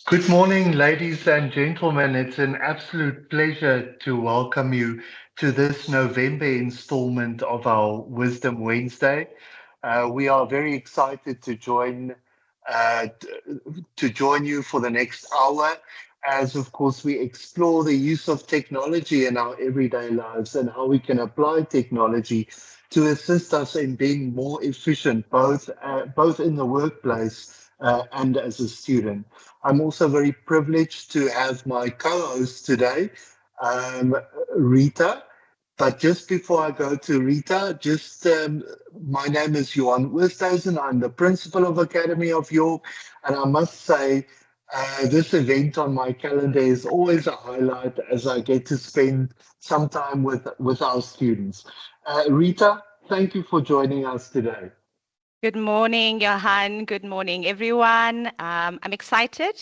Good morning, ladies and gentlemen. It's an absolute pleasure to welcome you to this November installment of our Wisdom Wednesday. We are very excited to join you for the next hour, as of course we explore the use of technology in our everyday lives and how we can apply technology to assist us in being more efficient, both in the workplace and as a student. I'm also very privileged to have my co-host today, um, Rita. But just before I go to Rita, my name is Johan Oosthuizen. I'm the principal of Academy of York, and I must say, this event on my calendar is always a highlight as I get to spend some time with our students. Rita, thank you for joining us today. Good morning, Johan. Good morning, everyone. I'm excited.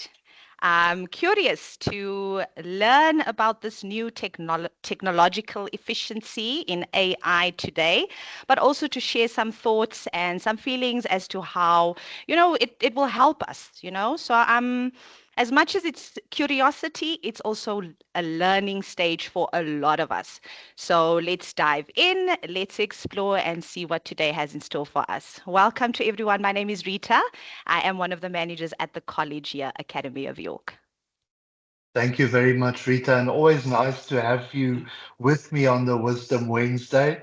I'm curious to learn about this new technological efficiency in AI today, but also to share some thoughts and some feelings as to how, it will help us, So as much as it's curiosity, it's also a learning stage for a lot of us. So let's dive in, let's explore and see what today has in store for us. Welcome to everyone. My name is Rita. I am one of the managers at the college here, Academy of York. Thank you very much, Rita, and always nice to have you with me on the Wisdom Wednesday.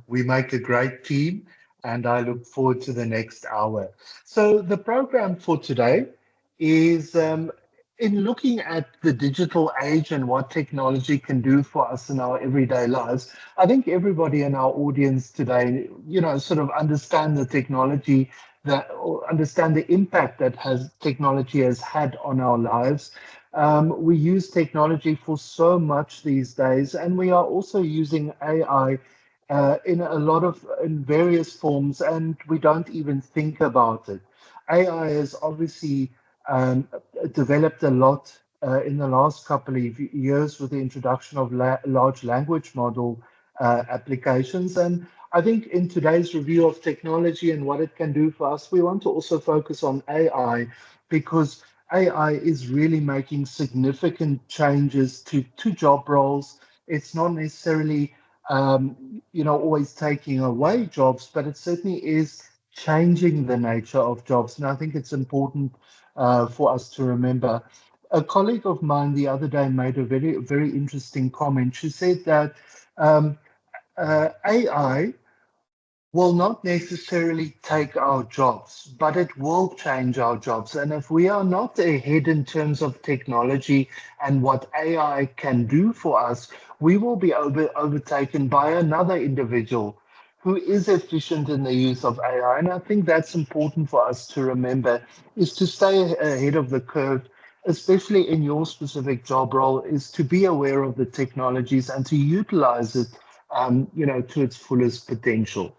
We make a great team, and I look forward to the next hour. So, the program for today is in looking at the digital age and what technology can do for us in our everyday lives. I think everybody in our audience today, sort of understand the technology or understand the impact that has technology has had on our lives. We use technology for so much these days, and we are also using AI in various forms, and we don't even think about it. AI has obviously developed a lot in the last couple of years with the introduction of large language model applications. And I think in today's review of technology and what it can do for us, we want to also focus on AI because AI is really making significant changes to job roles. It's not necessarily, always taking away jobs, but it certainly is changing the nature of jobs. And I think it's important for us to remember. A colleague of mine the other day made a very, very interesting comment. She said that AI will not necessarily take our jobs, but it will change our jobs. And if we are not ahead in terms of technology and what AI can do for us, we will be overtaken by another individual who is efficient in the use of AI. And I think that's important for us to remember is to stay ahead of the curve, especially in your specific job role, is to be aware of the technologies and to utilize it to its fullest potential.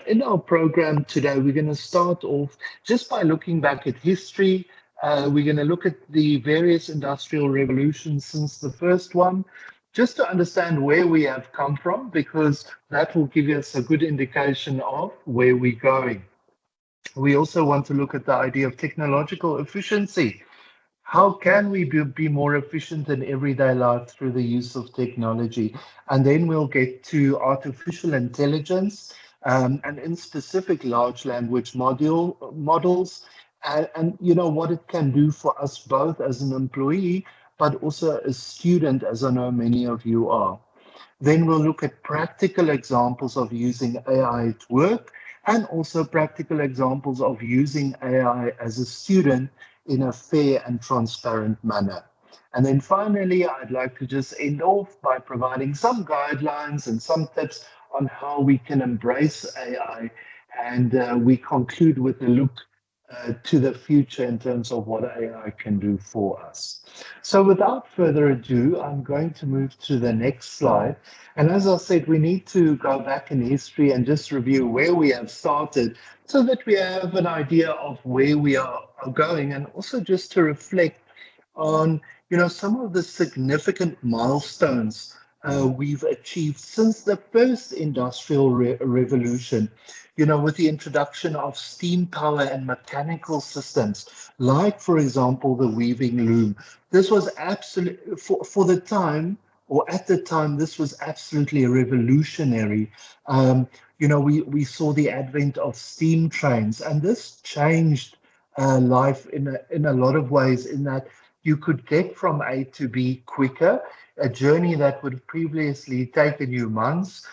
In our program today, we're going to start off just by looking back at history. We're going to look at the various industrial revolutions since the first one, just to understand where we have come from, because that will give us a good indication of where we're going. We also want to look at the idea of technological efficiency. How can we be more efficient in everyday life through the use of technology? And then we'll get to artificial intelligence and in specific large language models and what it can do for us both as an employee, but also a student, as I know many of you are. Then we'll look at practical examples of using AI at work and also practical examples of using AI as a student in a fair and transparent manner. And then finally, I'd like to just end off by providing some guidelines and some tips on how we can embrace AI. And we conclude with a look to the future in terms of what AI can do for us. So without further ado, I'm going to move to the next slide. And as I said, we need to go back in history and just review where we have started so that we have an idea of where we are going and also just to reflect on some of the significant milestones we've achieved since the first industrial revolution, with the introduction of steam power and mechanical systems, like, for example, the weaving loom. This was absolutely, for the time, or at the time, this was absolutely revolutionary. We saw the advent of steam trains, and this changed life in a lot of ways, in that you could get from A to B quicker. A journey that would have previously taken you months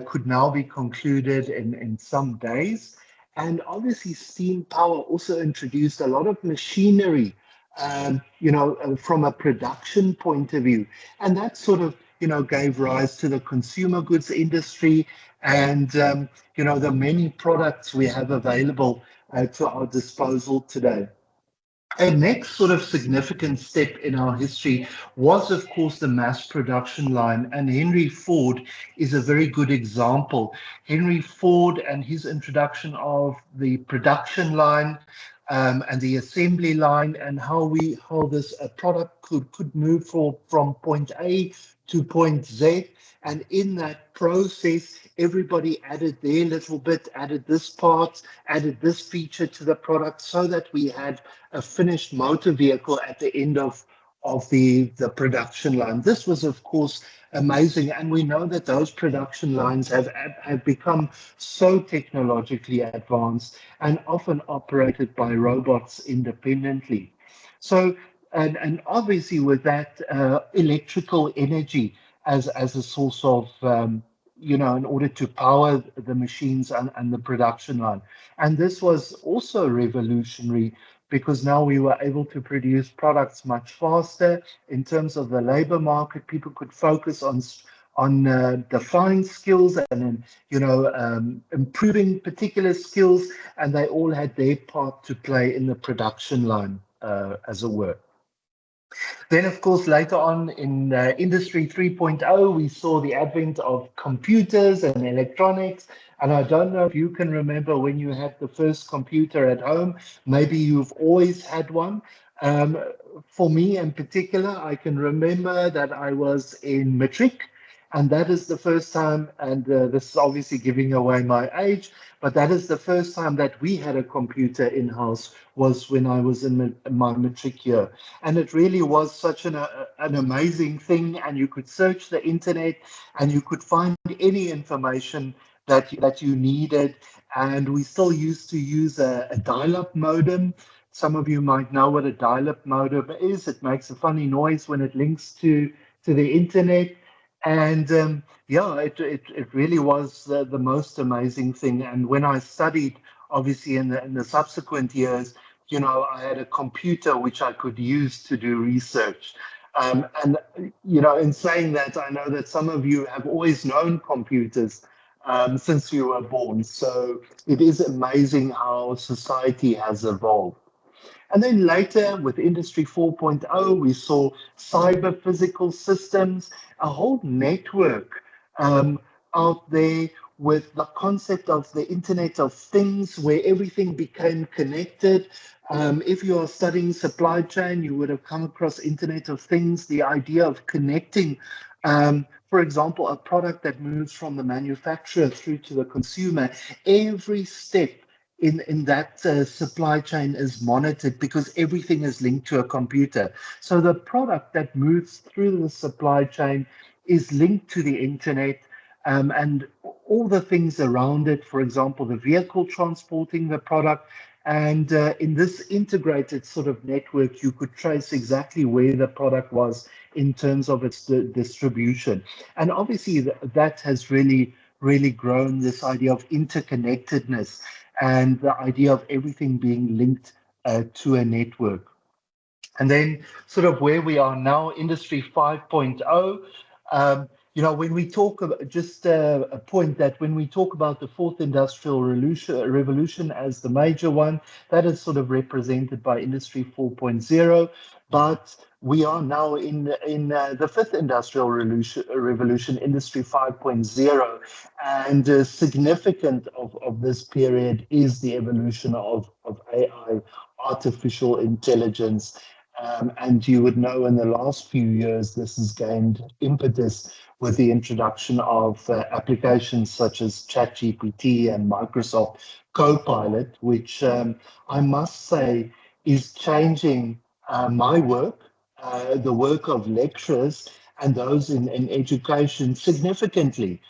could now be concluded in some days. And obviously, steam power also introduced a lot of machinery, from a production point of view. And that sort of, gave rise to the consumer goods industry and, the many products we have available to our disposal today. A next sort of significant step in our history was, of course, the mass production line, and Henry Ford is a very good example. Henry Ford and his introduction of the production line and the assembly line, and how this product could move from point A to point Z. And in that process, everybody added their little bit, added this part, added this feature to the product, so that we had a finished motor vehicle at the end of the production line. This was, of course, amazing. And we know that those production lines have become so technologically advanced and often operated by robots independently. So, and obviously with that, electrical energy as a source of, in order to power the machines and the production line. And this was also revolutionary, because now we were able to produce products much faster. In terms of the labor market, people could focus on defined skills and improving particular skills, and they all had their part to play in the production line, as it were. Then, of course, later on in Industry 3.0, we saw the advent of computers and electronics. And I don't know if you can remember when you had the first computer at home. Maybe you've always had one. Um, for me in particular, I can remember that I was in matric, and that is the first time, and this is obviously giving away my age, but that is the first time that we had a computer in-house, was when I was in my matric year. And it really was such an amazing thing. And you could search the internet and you could find any information that you needed. And we still used to use a dial-up modem. Some of you might know what a dial-up modem is. It makes a funny noise when it links to the internet. And it really was the most amazing thing. And when I studied, obviously in the subsequent years, I had a computer which I could use to do research. In saying that, I know that some of you have always known computers since you were born. So it is amazing how society has evolved. And then later with Industry 4.0, we saw cyber physical systems, a whole network out there, with the concept of the Internet of Things, where everything became connected. If you are studying supply chain, you would have come across Internet of Things, the idea of connecting, for example, a product that moves from the manufacturer through to the consumer. Every step in that supply chain is monitored, because everything is linked to a computer. So the product that moves through the supply chain is linked to the internet, and all the things around it, for example, the vehicle transporting the product. And in this integrated sort of network, you could trace exactly where the product was in terms of its distribution. And obviously that has really grown, this idea of interconnectedness and the idea of everything being linked to a network. And then sort of where we are now, Industry 5.0, when we talk about, just a point, that when we talk about the fourth industrial revolution as the major one, that is sort of represented by Industry 4.0. But we are now in the fifth industrial revolution, Industry 5.0. And significant of this period is the evolution of AI, artificial intelligence. And you would know in the last few years, this has gained impetus with the introduction of applications such as ChatGPT and Microsoft Copilot, which I must say is changing my work, the work of lecturers and those in education significantly.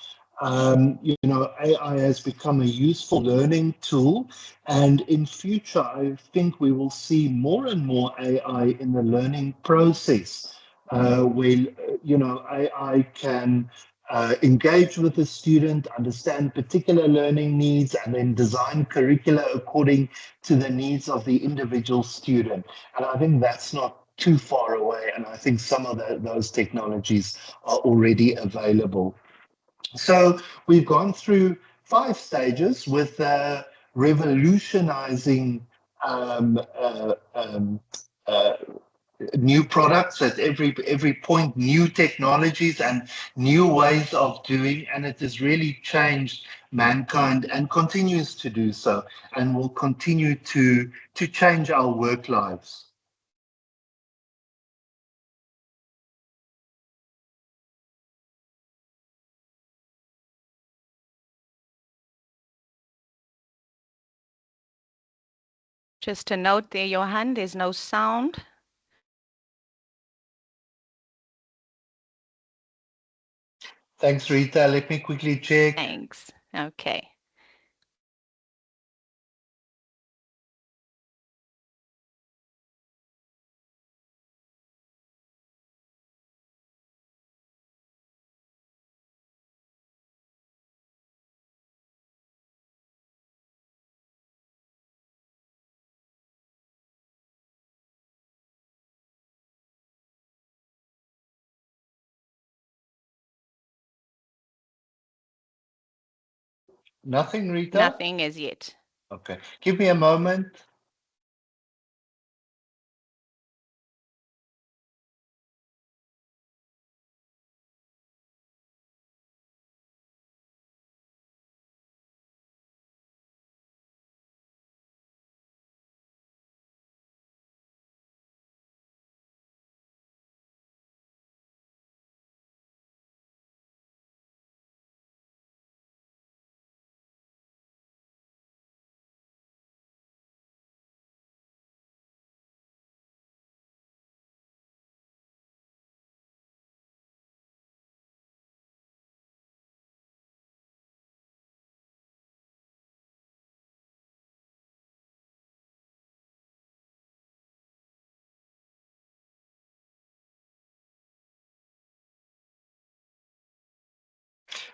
AI has become a useful learning tool, and in future, I think we will see more and more AI in the learning process, where AI can engage with the student, understand particular learning needs, and then design curricula according to the needs of the individual student. And I think that's not too far away, and I think some of those technologies are already available. So we've gone through 5 stages with revolutionizing um, uh, um, uh, new products at every point, new technologies and new ways of doing, and it has really changed mankind and continues to do so, and will continue to change our work lives. Just a note there, Johan, there's no sound. Thanks, Rita. Let me quickly check. Thanks. Okay. Nothing, Rita? Nothing as yet. Okay. Give me a moment.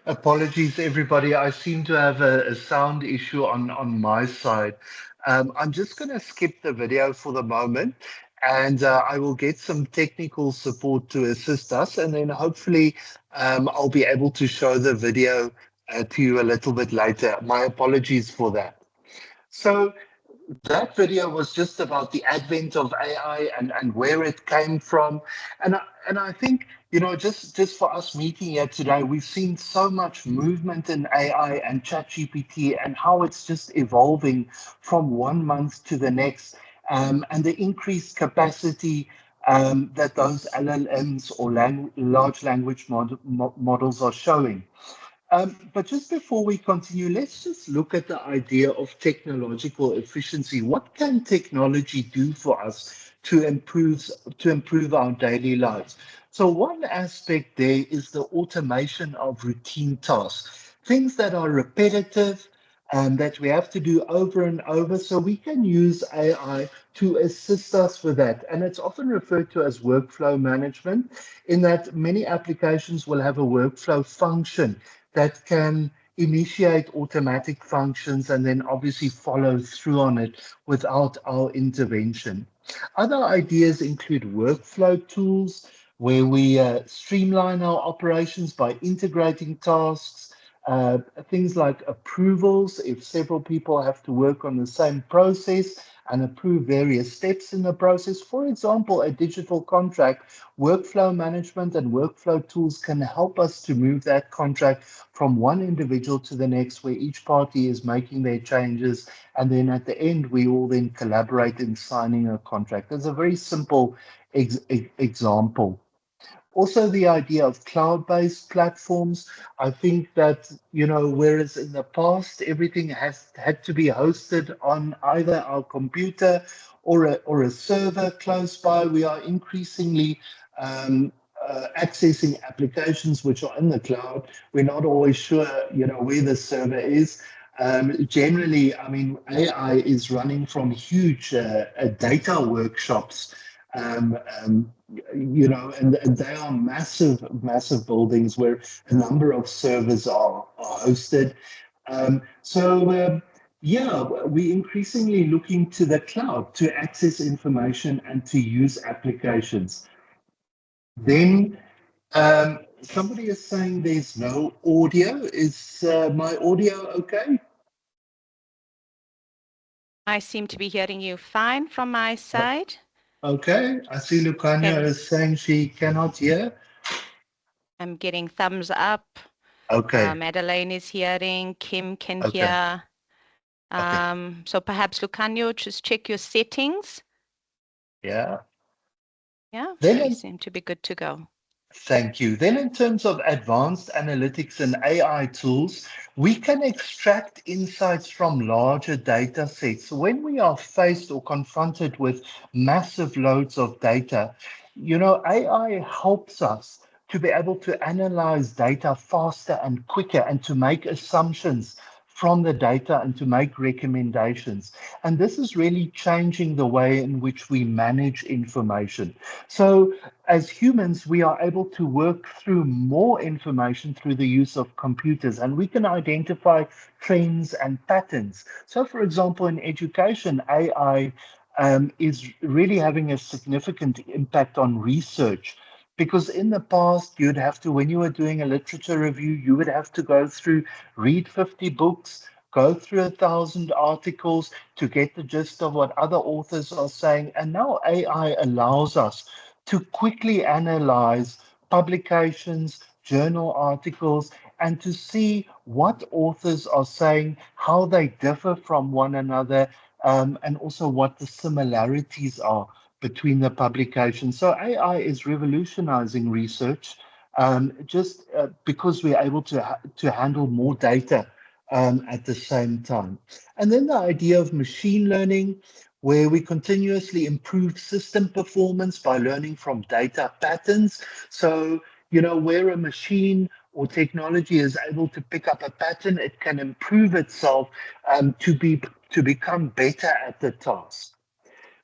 Apologies, everybody. I seem to have a sound issue on my side. I'm just going to skip the video for the moment, and I will get some technical support to assist us, and then hopefully I'll be able to show the video to you a little bit later. My apologies for that. So that video was just about the advent of AI and where it came from. And I think, just for us meeting here today, we've seen so much movement in AI and ChatGPT and how it's just evolving from one month to the next, and the increased capacity that those LLMs or large language models are showing. But just before we continue, let's just look at the idea of technological efficiency. What can technology do for us to improve our daily lives? So one aspect there is the automation of routine tasks, things that are repetitive and that we have to do over and over. So we can use AI to assist us with that. And it's often referred to as workflow management, in that many applications will have a workflow function that can initiate automatic functions and then obviously follow through on it without our intervention. Other ideas include workflow tools where we streamline our operations by integrating tasks, things like approvals, if several people have to work on the same process and approve various steps in the process. For example, a digital contract, workflow management and workflow tools can help us to move that contract from one individual to the next, where each party is making their changes. And then at the end, we all then collaborate in signing a contract. That's a very simple example. Also, the idea of cloud-based platforms. I think that, whereas in the past everything has had to be hosted on either our computer or a server close by, we are increasingly accessing applications which are in the cloud. We're not always sure, where the server is. Generally, I mean, AI is running from huge data workshops, um, um, and they are massive, massive buildings where a number of servers are hosted. Yeah, we're increasingly looking to the cloud to access information and to use applications. Then somebody is saying there's no audio. Is my audio okay? I seem to be hearing you fine from my Uh, side. Okay, I see Lucania Can is saying she cannot hear. I'm getting thumbs up. Okay, Madeleine is hearing. Kim can okay, hear. okay. So perhaps Lucanio, just check your settings. Yeah. Yeah, we Then seem to be good to go. Thank you. Then, in terms of advanced analytics and AI tools, we can extract insights from larger data sets. When we are faced or confronted with massive loads of data, AI helps us to be able to analyze data faster and quicker and to make assumptions from the data and to make recommendations. And this is really changing the way in which we manage information. So, as humans, we are able to work through more information through the use of computers, and we can identify trends and patterns. So, for example, in education, AI is really having a significant impact on research. Because in the past, you'd have to, when you were doing a literature review, you would have to go through, read 50 books, go through 1,000 articles to get the gist of what other authors are saying. And now AI allows us to quickly analyze publications, journal articles, and to see what authors are saying, how they differ from one another, and also what the similarities are between the publications. So AI is revolutionizing research just because we're able to handle more data at the same time. And then the idea of machine learning, where we continuously improve system performance by learning from data patterns. So, where a machine or technology is able to pick up a pattern, it can improve itself to become better at the task.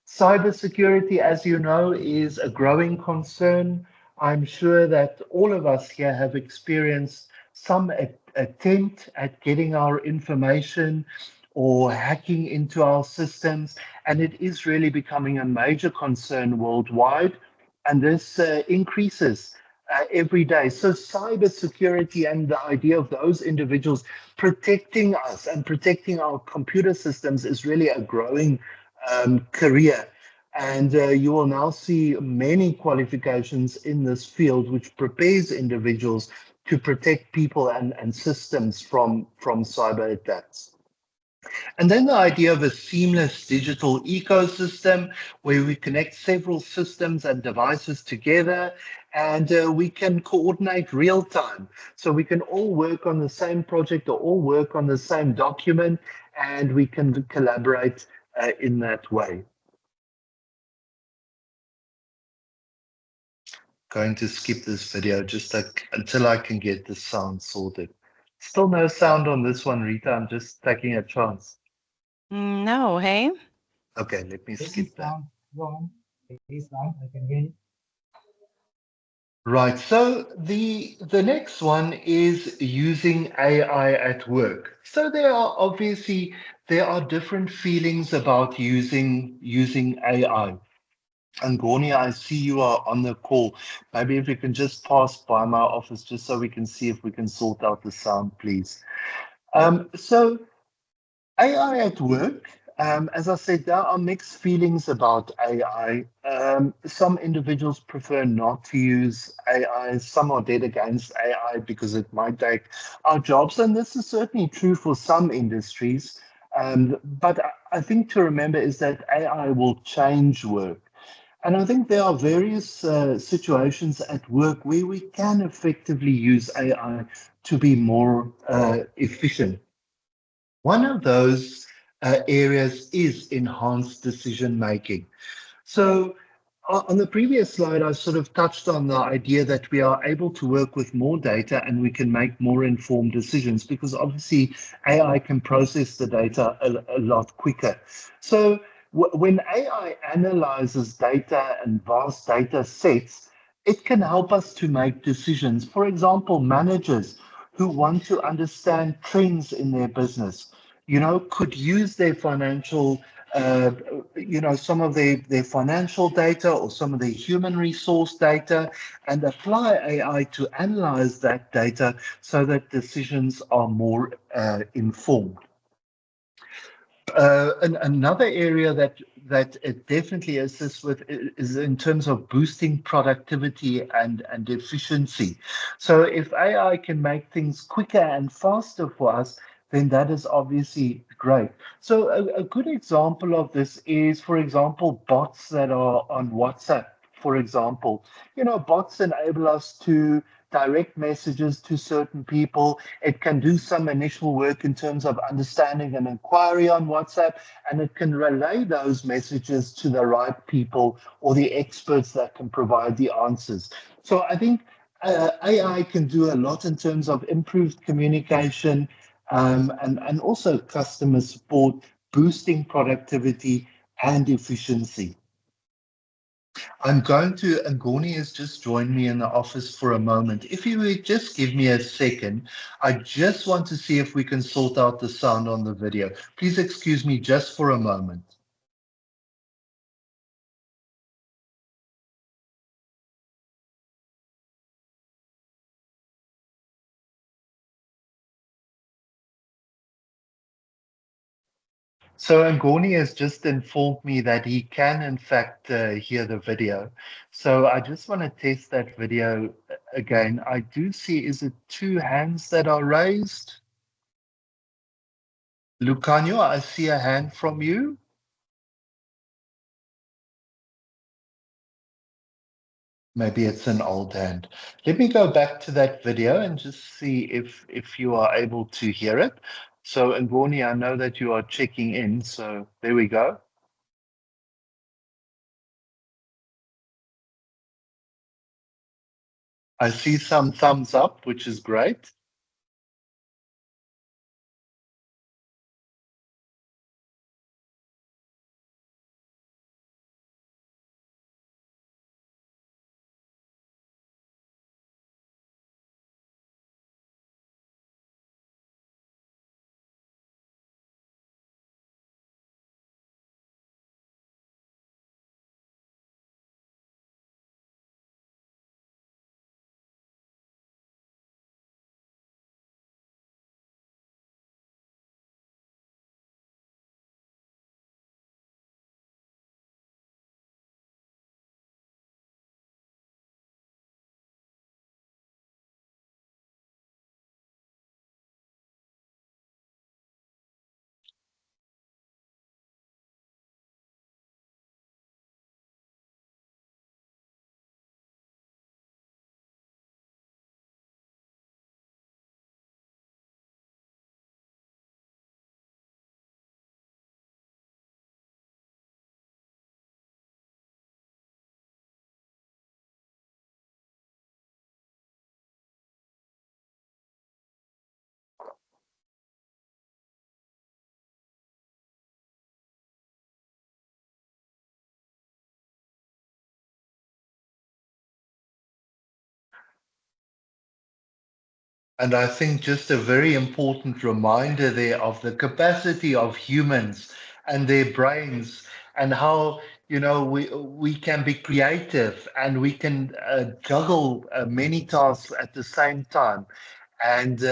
Cybersecurity, as you know, is a growing concern. I'm sure that all of us here have experienced some attempt at getting our information or hacking into our systems, and it is really becoming a major concern worldwide. And this increases every day. So, cybersecurity and the idea of those individuals protecting us and protecting our computer systems is really a growing career. And you will now see many qualifications in this field, which prepares individuals to protect people and systems from cyber attacks. And then the idea of a seamless digital ecosystem where we connect several systems and devices together and we can coordinate real time. So we can all work on the same project or all work on the same document and we can collaborate in that way. Going to skip this video just until I can get the sound sorted. Still no sound on this one, Rita. I'm just taking a chance. No, hey? Okay, let me skip that. Right. So the next one is using AI at work. So there are different feelings about using AI. And Gornia, I see you are on the call. Maybe if you can just pass by my office just so we can see if we can sort out the sound, please. So AI at work, as I said, there are mixed feelings about AI. Some individuals prefer not to use AI. Some are dead against AI because it might take our jobs. And this is certainly true for some industries. But I think to remember is that AI will change work. And I think there are various situations at work where we can effectively use AI to be more efficient. One of those areas is enhanced decision making. So, on the previous slide, I sort of touched on the idea that we are able to work with more data and we can make more informed decisions because obviously AI can process the data a lot quicker. So, when AI analyzes data and vast data sets, it can help us to make decisions. For example, managers who want to understand trends in their business, could use their financial some of their financial data or some of their human resource data and apply AI to analyze that data so that decisions are more informed. And another area that it definitely assists with is in terms of boosting productivity and efficiency. So if AI can make things quicker and faster for us, then that is obviously great. So a good example of this is, for example, bots that are on WhatsApp. For example, bots enable us to direct messages to certain people. It can do some initial work in terms of understanding an inquiry on WhatsApp, and it can relay those messages to the right people or the experts that can provide the answers. So I think AI can do a lot in terms of improved communication and also customer support, boosting productivity and efficiency. I'm going to, Ngoni has just joined me in the office for a moment. If you would just give me a second, I just want to see if we can sort out the sound on the video. Please excuse me just for a moment. So Ngoni has just informed me that he can, in fact, hear the video. So I just want to test that video again. I do see, is it two hands that are raised? Lucanio, I see a hand from you. Maybe it's an old hand. Let me go back to that video and just see if you are able to hear it. So Ngoni, I know that you are checking in. So there we go. I see some thumbs up, which is great. And I think just a very important reminder there of the capacity of humans and their brains and how we can be creative and we can juggle many tasks at the same time. And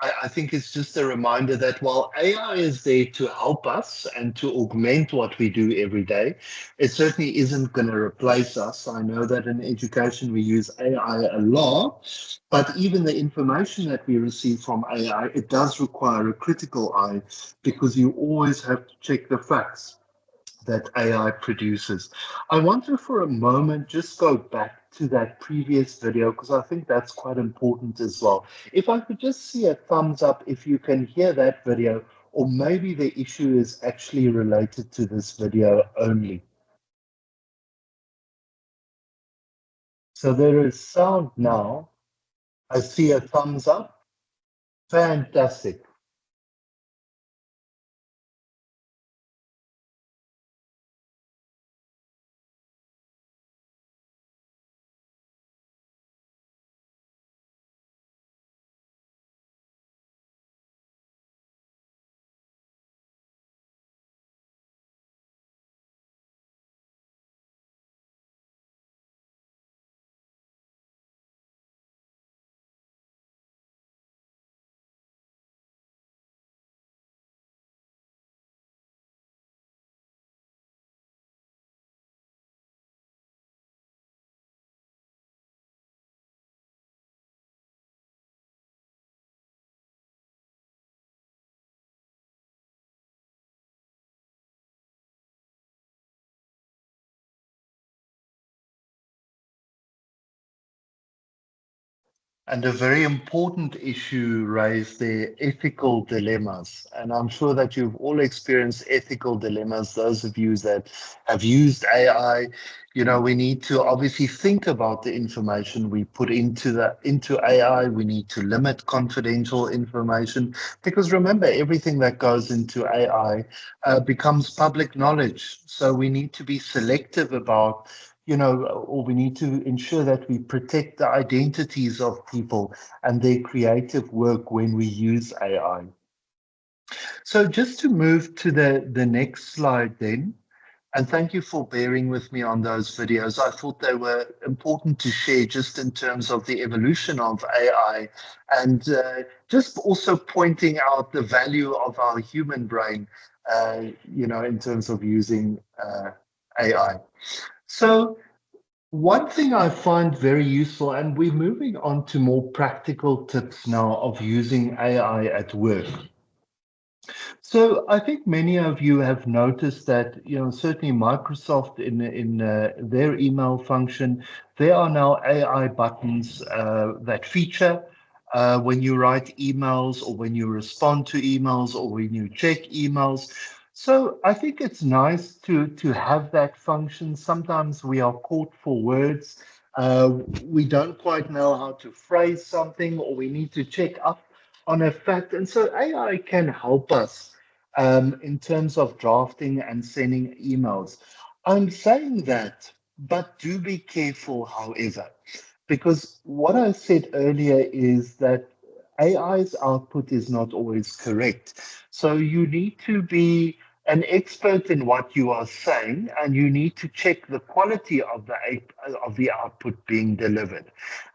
I think it's just a reminder that while AI is there to help us and to augment what we do every day, it certainly isn't going to replace us. I know that in education we use AI a lot, but even the information that we receive from AI, it does require a critical eye because you always have to check the facts. that AI produces. I want to, for a moment, just go back to that previous video because I think that's quite important as well. If I could just see a thumbs up if you can hear that video, or maybe the issue is actually related to this video only. So there is sound now. I see a thumbs up. Fantastic. And a very important issue raised there, ethical dilemmas. And I'm sure that you've all experienced ethical dilemmas, those of you that have used AI. You know, we need to obviously think about the information we put into AI. We need to limit confidential information because remember, everything that goes into AI becomes public knowledge. So we need to be selective about, or we need to ensure that we protect the identities of people and their creative work when we use AI. So just to move to the next slide then, and thank you for bearing with me on those videos. I thought they were important to share just in terms of the evolution of AI and just also pointing out the value of our human brain, in terms of using AI. So one thing I find very useful, and we're moving on to more practical tips now of using AI at work. So I think many of you have noticed that, certainly Microsoft in their email function, there are now AI buttons that feature when you write emails or when you respond to emails or when you check emails. So I think it's nice to have that function. Sometimes we are caught for words. We don't quite know how to phrase something, or we need to check up on a fact. And so AI can help us in terms of drafting and sending emails. I'm saying that, but do be careful, however, because what I said earlier is that AI's output is not always correct. So you need to be an expert in what you are saying, and you need to check the quality of the output being delivered.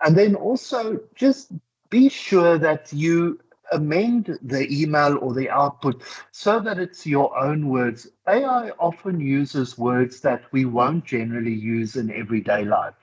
And then also just be sure that you amend the email or the output so that it's your own words. AI often uses words that we won't generally use in everyday life.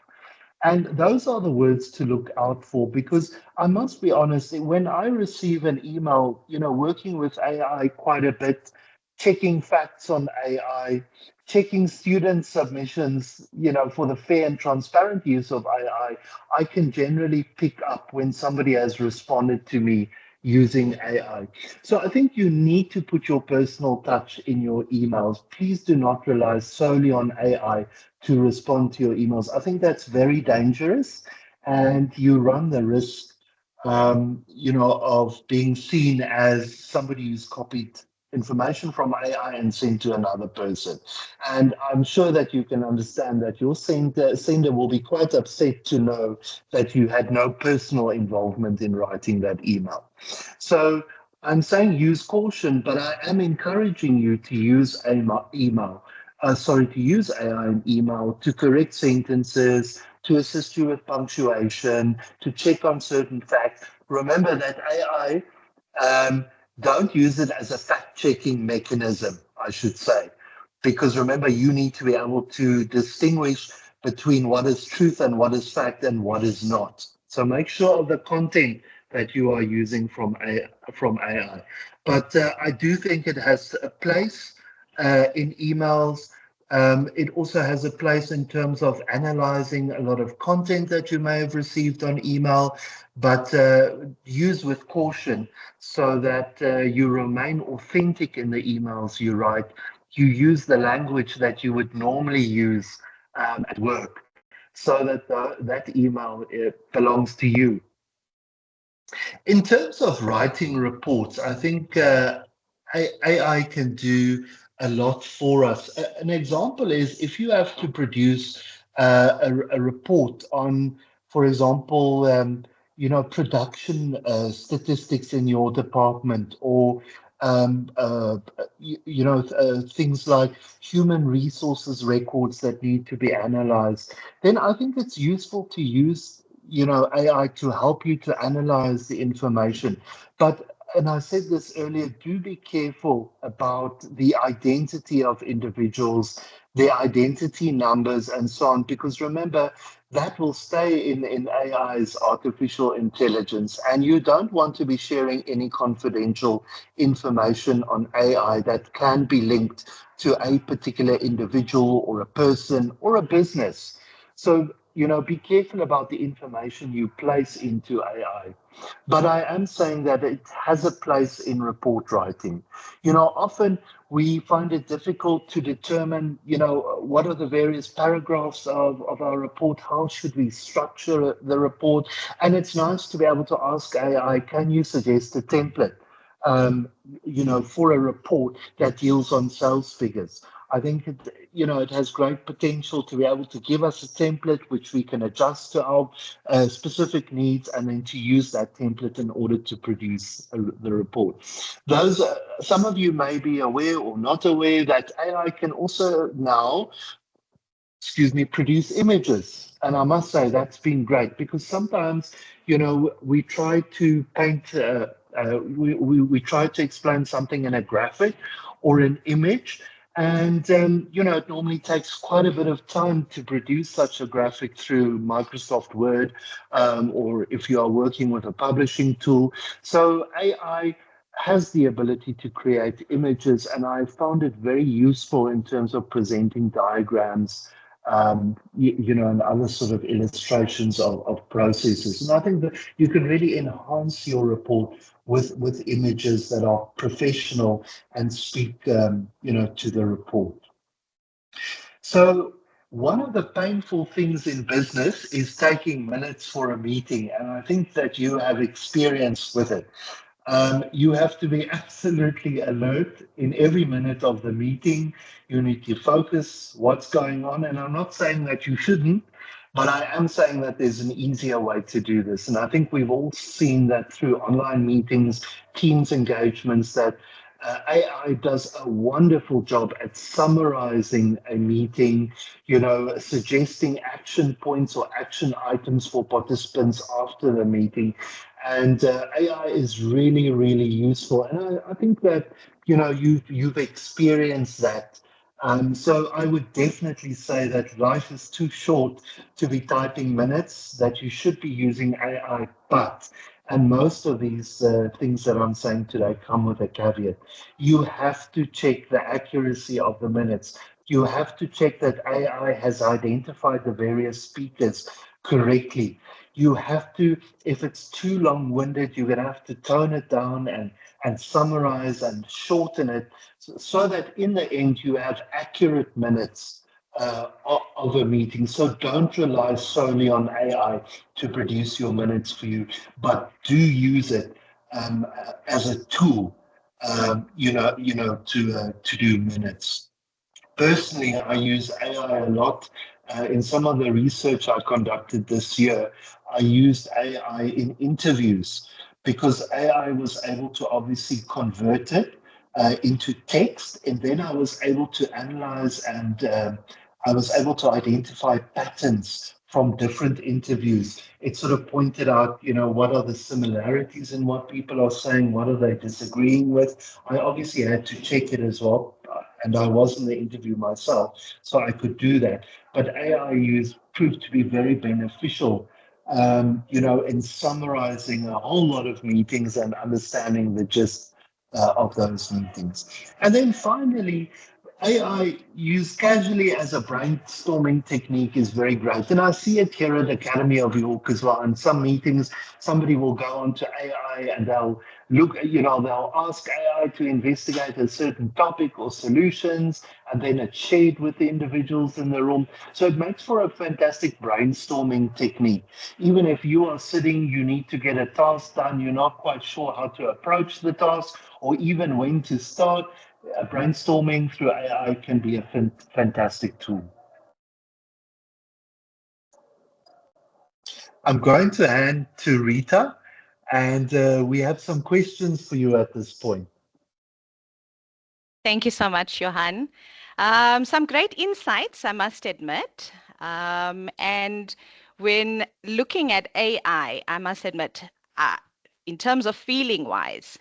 And those are the words to look out for because I must be honest, when I receive an email, working with AI quite a bit, checking facts on AI, checking student submissions, for the fair and transparent use of AI, I can generally pick up when somebody has responded to me using AI. So I think you need to put your personal touch in your emails. Please do not rely solely on AI to respond to your emails. I think that's very dangerous, and you run the risk, of being seen as somebody who's copied information from AI and sent to another person. And I'm sure that you can understand that your sender will be quite upset to know that you had no personal involvement in writing that email. So I'm saying use caution, but I am encouraging you to use to use AI in email to correct sentences, to assist you with punctuation, to check on certain facts. Remember that AI, don't use it as a fact-checking mechanism, I should say, because remember, you need to be able to distinguish between what is truth and what is fact and what is not. So make sure of the content that you are using from AI. But I do think it has a place in emails. It also has a place in terms of analyzing a lot of content that you may have received on email, but use with caution so that you remain authentic in the emails you write. You use the language that you would normally use at work so that that email belongs to you. In terms of writing reports, I think AI can do a lot for us. An example is if you have to produce a report on, for example, production statistics in your department, or things like human resources records that need to be analyzed, then I think it's useful to use AI to help you to analyze the information. But, and I said this earlier, do be careful about the identity of individuals, their identity numbers, and so on, because remember, that will stay in AI's artificial intelligence, and you don't want to be sharing any confidential information on AI that can be linked to a particular individual or a person or a business. So, be careful about the information you place into AI. But I am saying that it has a place in report writing. Often we find it difficult to determine, what are the various paragraphs of our report, how should we structure the report. And it's nice to be able to ask AI, can you suggest a template? um, for a report that deals on sales figures. I think it has great potential to be able to give us a template which we can adjust to our specific needs, and then to use that template in order to produce the report. Those, some of you may be aware or not aware that AI can also now, produce images. And I must say that's been great, because sometimes, we try to paint, we try to explain something in a graphic or an image. And, it normally takes quite a bit of time to produce such a graphic through Microsoft Word, or if you are working with a publishing tool. So AI has the ability to create images, and I found it very useful in terms of presenting diagrams, and other sort of illustrations of processes. And I think that you can really enhance your report with images that are professional and speak, to the report. So one of the painful things in business is taking minutes for a meeting, and I think that you have experience with it. You have to be absolutely alert in every minute of the meeting. You need to focus what's going on. And I'm not saying that you shouldn't, but I am saying that there's an easier way to do this. And I think we've all seen that through online meetings, Teams engagements, that AI does a wonderful job at summarizing a meeting, suggesting action points or action items for participants after the meeting. And AI is really, really useful. And I think that, you've experienced that. So I would definitely say that life is too short to be typing minutes, that you should be using AI. But, and most of these things that I'm saying today come with a caveat. You have to check the accuracy of the minutes. You have to check that AI has identified the various speakers correctly. You have to, if it's too long-winded, you're going to have to tone it down and summarize and shorten it, so that in the end you have accurate minutes of a meeting. So don't rely solely on AI to produce your minutes for you, but do use it as a tool, to do minutes. Personally, I use AI a lot. In some of the research I conducted this year, I used AI in interviews, because AI was able to obviously convert it into text, and then I was able to analyze, and I was able to identify patterns from different interviews. It sort of pointed out, what are the similarities in what people are saying, what are they disagreeing with. I obviously had to check it as well, and I was in the interview myself, so I could do that. But AI use proved to be very beneficial, in summarizing a whole lot of meetings and understanding the gist of those meetings. And then finally, AI used casually as a brainstorming technique is very great. And I see it here at Academy of York as well. In some meetings, somebody will go onto AI and they'll look, they'll ask AI to investigate a certain topic or solutions, and then it's shared with the individuals in the room. So it makes for a fantastic brainstorming technique. Even if you are sitting, you need to get a task done, you're not quite sure how to approach the task or even when to start, brainstorming through AI can be a fantastic tool. I'm going to hand to Rita, and we have some questions for you at this point. Thank you so much, Johan. Some great insights, I must admit. And when looking at AI, I must admit, in terms of feeling wise,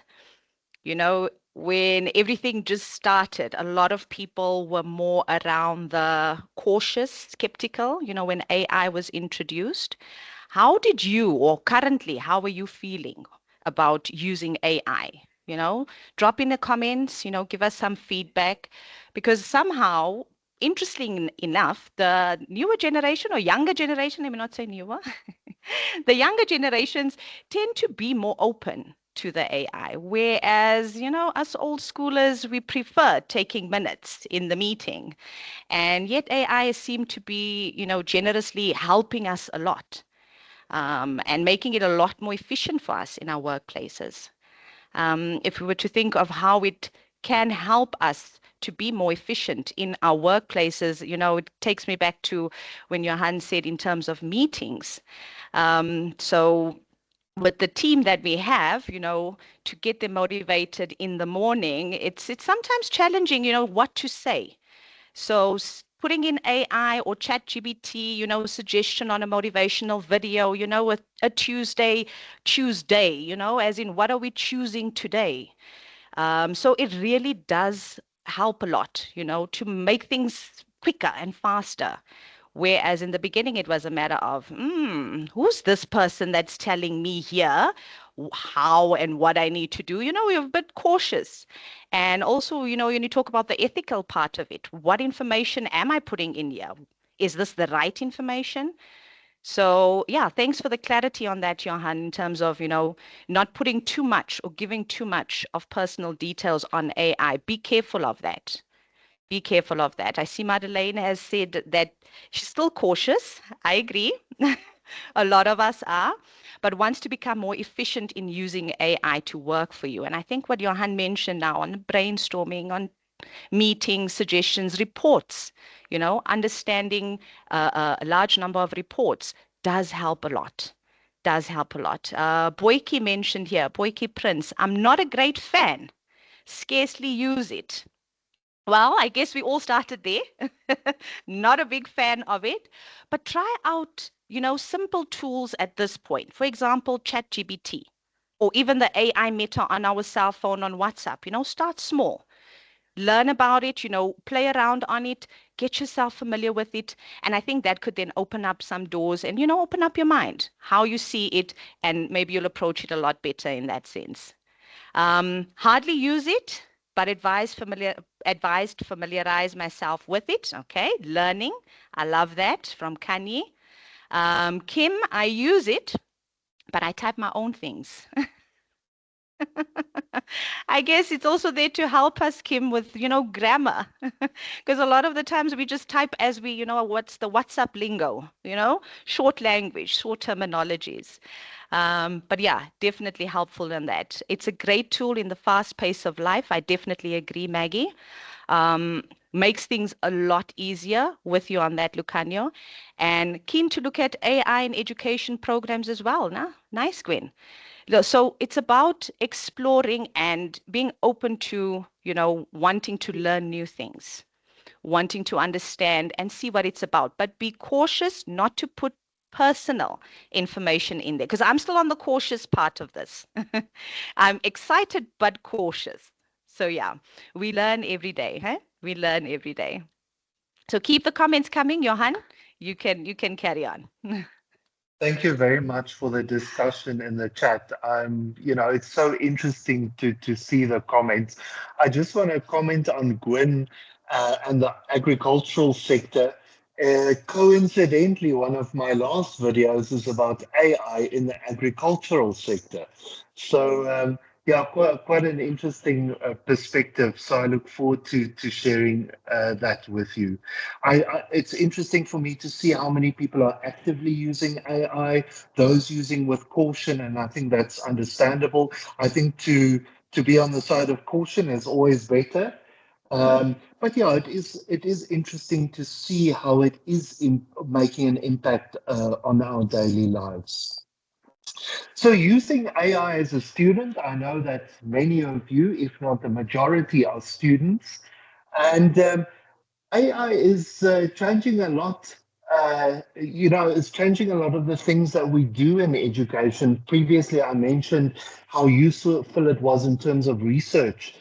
when everything just started, a lot of people were more around the cautious, skeptical, when AI was introduced. How did you, or currently, how are you feeling about using AI? Drop in the comments, give us some feedback, because somehow, interesting enough, the newer generation or younger generation, let me not say newer, the younger generations tend to be more open to the AI, whereas, us old schoolers, we prefer taking minutes in the meeting. And yet AI seem to be, generously helping us a lot, and making it a lot more efficient for us in our workplaces. If we were to think of how it can help us to be more efficient in our workplaces, it takes me back to when Johan said in terms of meetings. So with the team that we have, to get them motivated in the morning, it's sometimes challenging, what to say. So putting in AI or chat GBT, suggestion on a motivational video, a Tuesday, as in what are we choosing today? So it really does help a lot, to make things quicker and faster. Whereas in the beginning, it was a matter of, who's this person that's telling me here how and what I need to do? We're a bit cautious. And also, when you talk about the ethical part of it, what information am I putting in here? Is this the right information? So, yeah, thanks for the clarity on that, Johan, in terms of, not putting too much or giving too much of personal details on AI. Be careful of that. Be careful of that. I see Madeleine has said that she's still cautious. I agree. A lot of us are, but wants to become more efficient in using AI to work for you. And I think what Johan mentioned now on brainstorming, on meetings, suggestions, reports, understanding a large number of reports does help a lot. Does help a lot. Boyke mentioned here, Boyke Prince, I'm not a great fan, scarcely use it. Well, I guess we all started there. Not a big fan of it, but try out, simple tools at this point. For example, ChatGPT or even the AI Meta on our cell phone on WhatsApp. Start small. Learn about it, play around on it, get yourself familiar with it. And I think that could then open up some doors and, open up your mind, how you see it, and maybe you'll approach it a lot better in that sense. Hardly use it, but advised familiarize myself with it. Okay, learning. I love that from Kanye. Kim, I use it, but I type my own things. I guess it's also there to help us, Kim, with, grammar. Because a lot of the times we just type as we, what's the WhatsApp lingo, short language, short terminologies. But yeah, definitely helpful in that. It's a great tool in the fast pace of life. I definitely agree, Maggie. Makes things a lot easier with you on that, Lucanio. And keen to look at AI in education programs as well. Nah? Nice, Gwen. So it's about exploring and being open to, wanting to learn new things, wanting to understand and see what it's about. But be cautious not to put personal information in there, because I'm still on the cautious part of this. I'm excited but cautious. So yeah, we learn every day, huh? We learn every day. So keep the comments coming, Johan. You can carry on. Thank you very much for the discussion in the chat. It's so interesting to see the comments. I just want to comment on Gwyn and the agricultural sector. Coincidentally, one of my last videos is about AI in the agricultural sector. So, yeah, quite an interesting perspective. So I look forward to sharing that with you. It's interesting for me to see how many people are actively using AI, those using with caution, and I think that's understandable. I think to be on the side of caution is always better. But yeah, it is interesting to see how it is making an impact on our daily lives. So using AI as a student, I know that many of you, if not the majority, are students, and AI is changing a lot. It's changing a lot of the things that we do in education. Previously, I mentioned how useful it was in terms of research.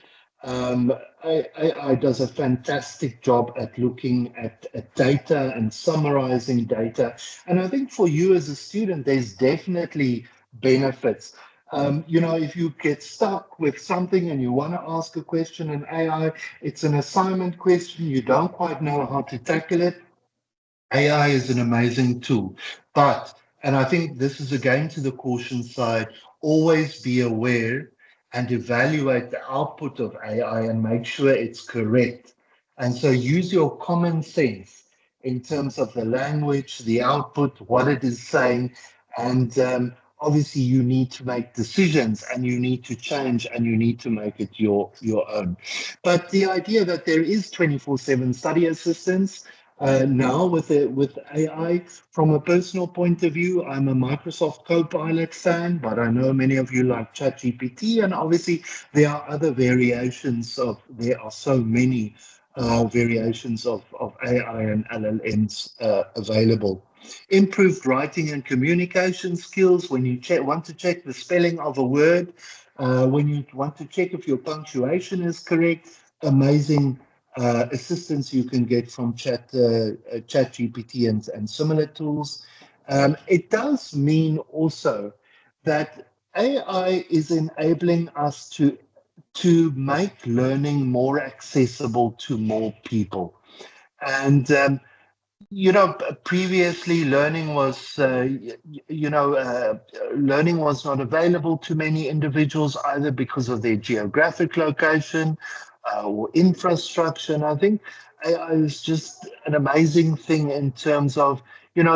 Um, AI does a fantastic job at looking at data and summarizing data. And I think for you as a student, there's definitely benefits. If you get stuck with something and you want to ask a question in AI, it's an assignment question, you don't quite know how to tackle it. AI is an amazing tool, but, and I think this is again to the caution side, always be aware and evaluate the output of AI and make sure it's correct. And so use your common sense in terms of the language, the output, what it is saying, and obviously you need to make decisions and you need to change and you need to make it your own. But the idea that there is 24/7 study assistance now with AI. From a personal point of view, I'm a Microsoft Copilot fan, but I know many of you like ChatGPT, and obviously there are other variations of. There are so many variations of AI and LLMs available. Improved writing and communication skills when you want to check the spelling of a word, when you want to check if your punctuation is correct. Amazing assistance you can get from Chat GPT and similar tools. It does mean also that AI is enabling us to make learning more accessible to more people. And previously learning was not available to many individuals either because of their geographic location or infrastructure. And I think AI is just an amazing thing in terms of,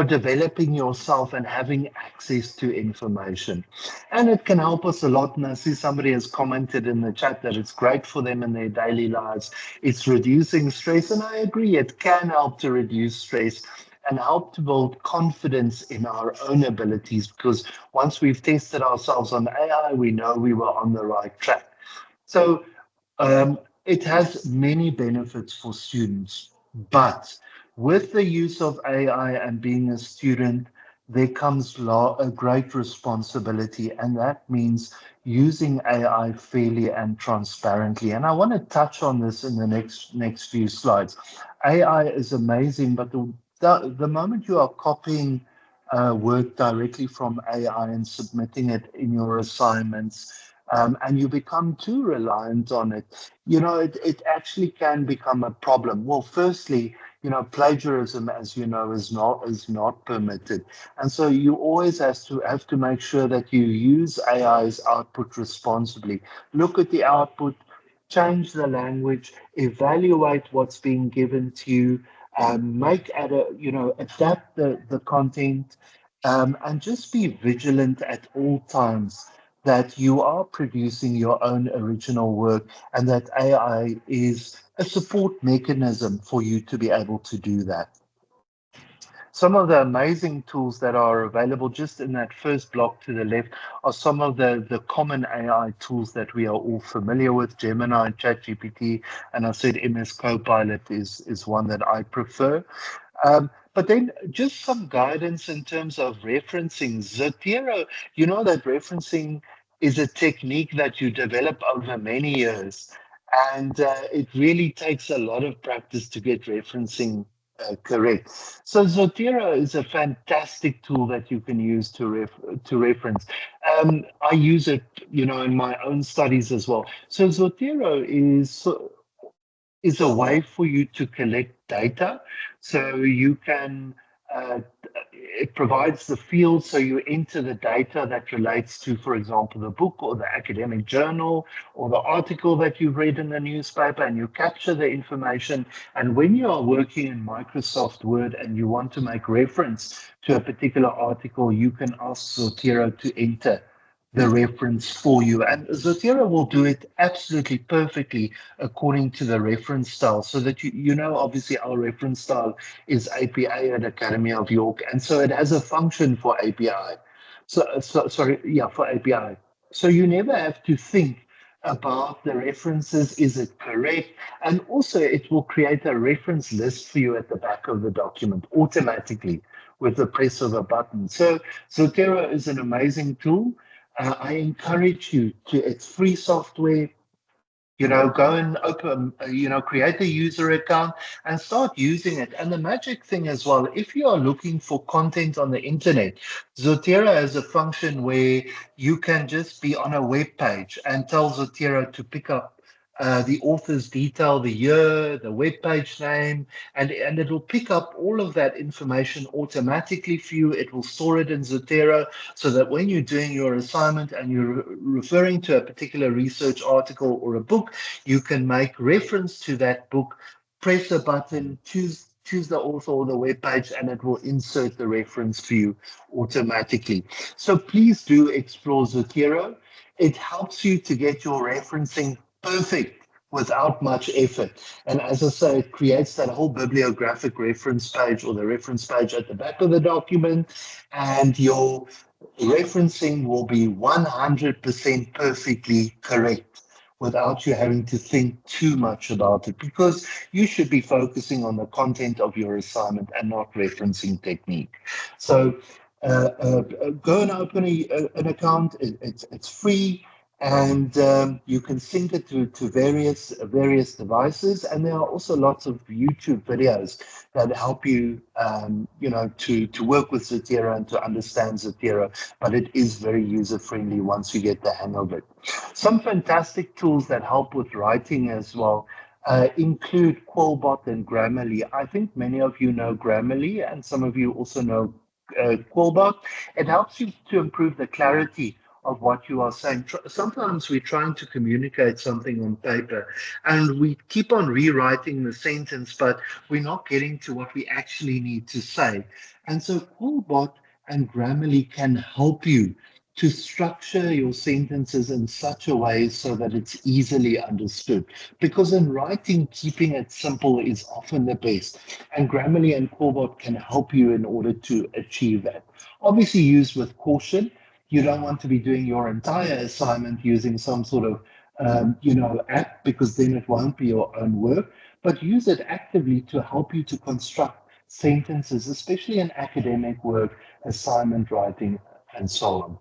developing yourself and having access to information. And it can help us a lot. And I see somebody has commented in the chat that it's great for them in their daily lives. It's reducing stress, and I agree, it can help to reduce stress and help to build confidence in our own abilities because once we've tested ourselves on AI, we know we were on the right track. So it has many benefits for students, but with the use of AI and being a student, there comes a great responsibility, and that means using AI fairly and transparently. And I want to touch on this in the next few slides. AI is amazing, but the moment you are copying work directly from AI and submitting it in your assignments, and you become too reliant on it, it actually can become a problem. Well, firstly, plagiarism, as you know, is not permitted, and so you always have to make sure that you use AI's output responsibly. Look at the output, change the language, evaluate what's being given to you, adapt the content, and just be vigilant at all times that you are producing your own original work and that AI is a support mechanism for you to be able to do that. Some of the amazing tools that are available just in that first block to the left are some of the common AI tools that we are all familiar with, Gemini, ChatGPT, and I said MS Copilot is one that I prefer. But then just some guidance in terms of referencing. Zotero, you know that referencing is a technique that you develop over many years. And it really takes a lot of practice to get referencing correct. So Zotero is a fantastic tool that you can use to reference. I use it, in my own studies as well. So Zotero is is a way for you to collect data. So you can, it provides the field, so you enter the data that relates to, for example, the book or the academic journal or the article that you've read in the newspaper, and you capture the information. And when you are working in Microsoft Word and you want to make reference to a particular article, you can ask Zotero to enter the reference for you. And Zotero will do it absolutely perfectly according to the reference style, so that you know, obviously our reference style is APA at Academy of York, and so it has a function for API. Sorry, yeah, for API. So you never have to think about the references, is it correct? And also it will create a reference list for you at the back of the document automatically with the press of a button. So Zotero is an amazing tool. I encourage you to, it's free software. Go and open, create a user account and start using it. And the magic thing as well, if you are looking for content on the internet, Zotero has a function where you can just be on a web page and tell Zotero to pick up the author's detail, the year, the web page name, and it will pick up all of that information automatically for you. It will store it in Zotero so that when you're doing your assignment and you're referring to a particular research article or a book, you can make reference to that book, press a button, choose the author or the web page, and it will insert the reference for you automatically. So please do explore Zotero. It helps you to get your referencing perfect without much effort. And as I say, it creates that whole bibliographic reference page or the reference page at the back of the document, and your referencing will be 100% perfectly correct without you having to think too much about it, because you should be focusing on the content of your assignment and not referencing technique. So go and open an account. It's free, and you can sync it to various devices. And there are also lots of YouTube videos that help you, to work with Zotero and to understand Zotero. But it is very user friendly once you get the hang of it. Some fantastic tools that help with writing as well include Quillbot and Grammarly. I think many of you know Grammarly, and some of you also know Quillbot. It helps you to improve the clarity of what you are saying. Sometimes we're trying to communicate something on paper and we keep on rewriting the sentence, but we're not getting to what we actually need to say. And so Quillbot and Grammarly can help you to structure your sentences in such a way so that it's easily understood. Because in writing, keeping it simple is often the best. And Grammarly and Quillbot can help you in order to achieve that. Obviously, use with caution. You don't want to be doing your entire assignment using some sort of app, because then it won't be your own work. But use it actively to help you to construct sentences, especially in academic work, assignment writing, and so on.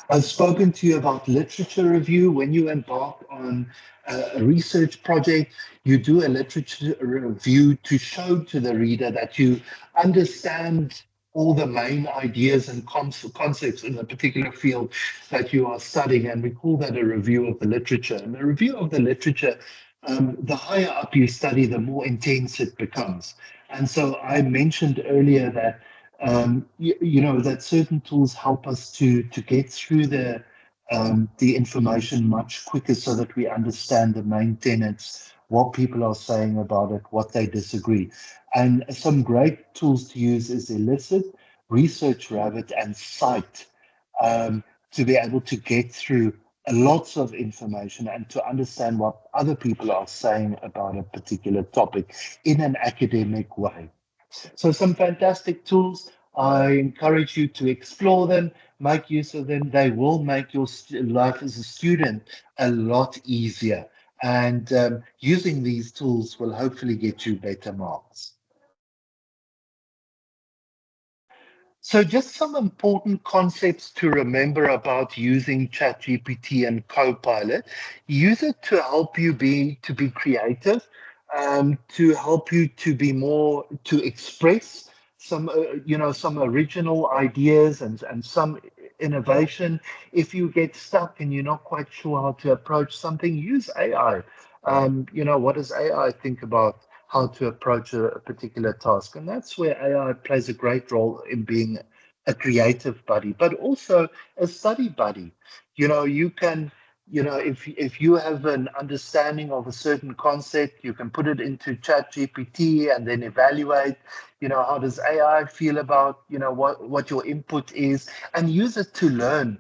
I've spoken to you about literature review. When you embark on a research project, you do a literature review to show to the reader that you understand all the main ideas and concepts in the particular field that you are studying. And we call that a review of the literature. And the review of the literature, the higher up you study, the more intense it becomes. And so I mentioned earlier that that certain tools help us to get through the information much quicker so that we understand the main tenets, what people are saying about it, what they disagree. And some great tools to use is Elicit, Research Rabbit, and Cite, to be able to get through lots of information and to understand what other people are saying about a particular topic in an academic way. So some fantastic tools. I encourage you to explore them, make use of them. They will make your life as a student a lot easier. And using these tools will hopefully get you better marks. So just some important concepts to remember about using ChatGPT and Copilot. Use it to help you to be creative, to help you to be more, to express some, some original ideas and some innovation. If you get stuck and you're not quite sure how to approach something, use AI. What does AI think about how to approach a particular task? And that's where AI plays a great role in being a creative buddy, but also a study buddy. You can, if you have an understanding of a certain concept, you can put it into Chat GPT and then evaluate, how does AI feel about, what your input is, and use it to learn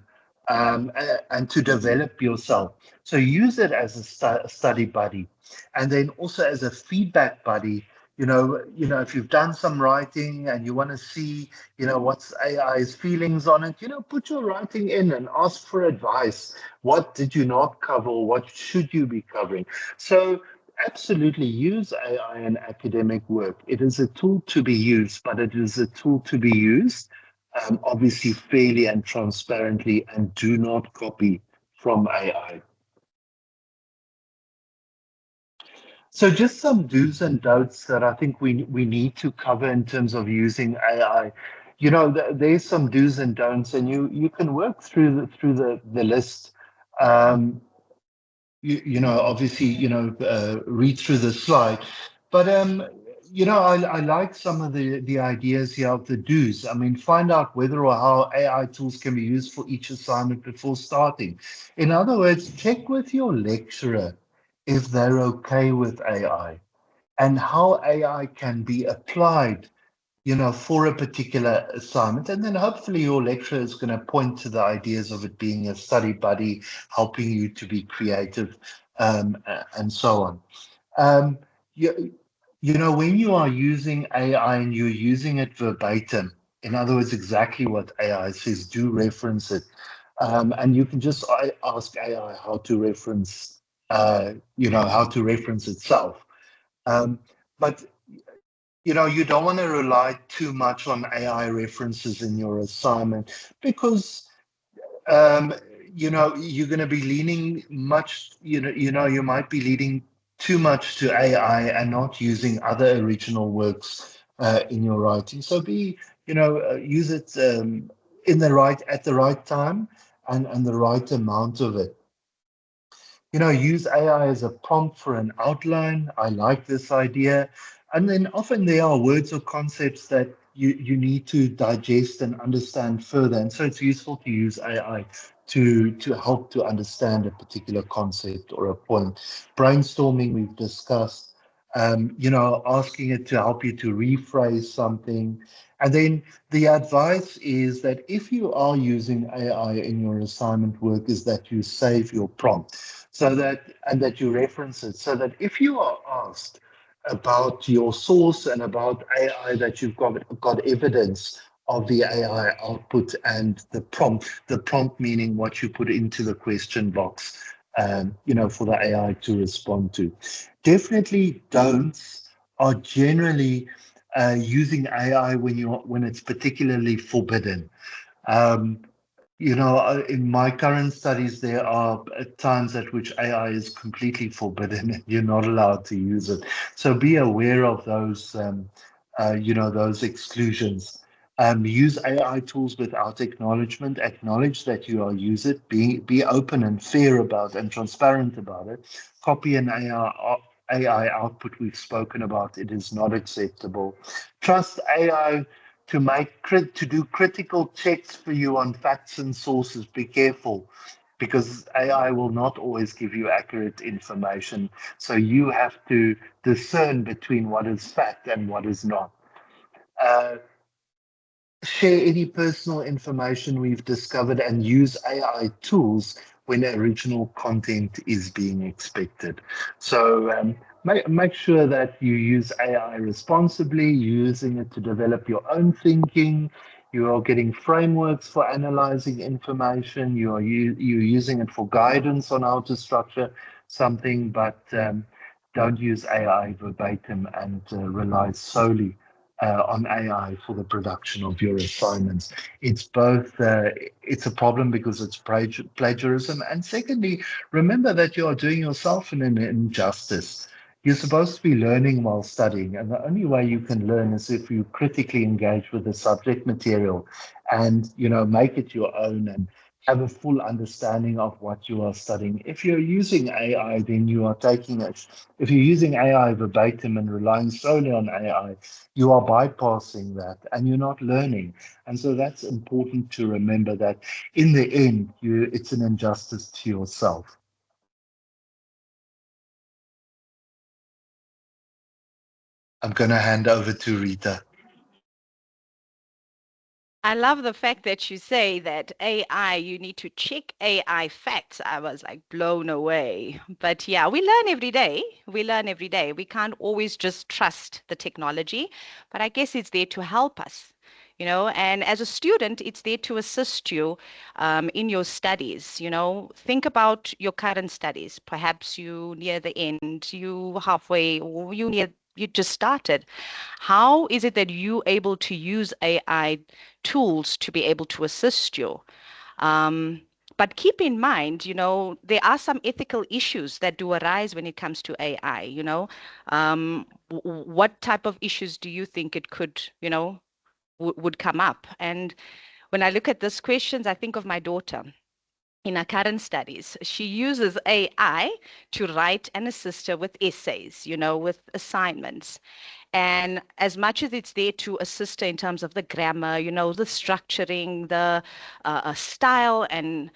and to develop yourself. So use it as a study buddy, and then also as a feedback buddy. If you've done some writing and you want to see, what's AI's feelings on it, put your writing in and ask for advice. What did you not cover? What should you be covering? So absolutely use AI in academic work. It is a tool to be used, but it is a tool to be used obviously fairly and transparently, and do not copy from AI. So just some do's and don'ts that I think we need to cover in terms of using AI. There's some do's and don'ts, and you can work through the list. Um, Obviously, read through the slide, but I like some of the ideas here of the do's. I mean, find out whether or how AI tools can be used for each assignment before starting. In other words, check with your lecturer if they're okay with AI and how AI can be applied, for a particular assignment. And then hopefully your lecturer is going to point to the ideas of it being a study buddy, helping you to be creative, and so on. Um, you, when you are using AI and you're using it verbatim, in other words, exactly what AI says, do reference it. And you can just ask AI how to reference, how to reference itself. Um, but you don't want to rely too much on AI references in your assignment because um, you're going to be leaning much, you might be leaning too much to AI and not using other original works in your writing. So use it at the right time and the right amount of it. Use AI as a prompt for an outline. I like this idea. And then often there are words or concepts that you need to digest and understand further. And so it's useful to use AI to help to understand a particular concept or a point. Brainstorming, we've discussed, asking it to help you to rephrase something. And then the advice is that if you are using AI in your assignment work, is that you save your prompt and that you reference it so that if you are asked about your source and about AI, that you've got evidence of the AI output and the prompt meaning what you put into the question box, for the AI to respond to. Definitely don'ts are generally using AI when it's particularly forbidden. Um, in my current studies, there are times at which AI is completely forbidden and you're not allowed to use it. So be aware of those, those exclusions. Use AI tools without acknowledgement. Acknowledge that you are use it. Be open and fair about and transparent about it. Copy an AI output we've spoken about. It is not acceptable. Trust AI to do critical checks for you on facts and sources. Be careful because AI will not always give you accurate information. So you have to discern between what is fact and what is not. Uh, Share any personal information we've discovered and use AI tools when original content is being expected. So make sure that you use AI responsibly, using it to develop your own thinking. You are getting frameworks for analyzing information. You're using it for guidance on how to structure something, but don't use AI verbatim and rely solely on AI for the production of your assignments. It's both, it's a problem because it's plagiarism. And secondly, remember that you are doing yourself an injustice. You're supposed to be learning while studying, and the only way you can learn is if you critically engage with the subject material and, make it your own and have a full understanding of what you are studying. If you're using AI, then you are taking it. If you're using AI verbatim and relying solely on AI, you are bypassing that and you're not learning. And so that's important to remember that in the end, it's an injustice to yourself. I'm going to hand over to Rita. I love the fact that you say that AI, you need to check AI facts. I was like blown away. But yeah, we learn every day. We learn every day. We can't always just trust the technology, but I guess it's there to help us. And as a student, it's there to assist you in your studies. Think about your current studies. Perhaps you near the end, you halfway, or you just started. How is it that you able to use AI tools to be able to assist you? Um, but keep in mind, there are some ethical issues that do arise when it comes to AI. What type of issues do you think it could, would come up? And when I look at these questions, I think of my daughter. In her current studies, she uses AI to write and assist her with essays, with assignments. And as much as it's there to assist her in terms of the grammar, the structuring, the style, and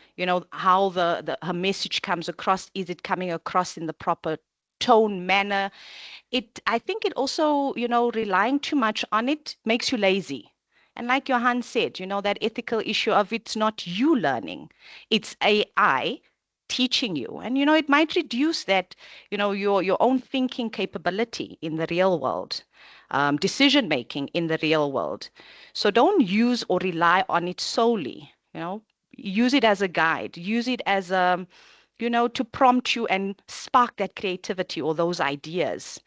how her message comes across, is it coming across in the proper tone, manner? I think it also, relying too much on it makes you lazy. And like Johan said, that ethical issue of it's not you learning, it's AI teaching you. And, it might reduce that, your own thinking capability in the real world, decision making in the real world. So don't use or rely on it solely, use it as a guide, use it as a, to prompt you and spark that creativity or those ideas.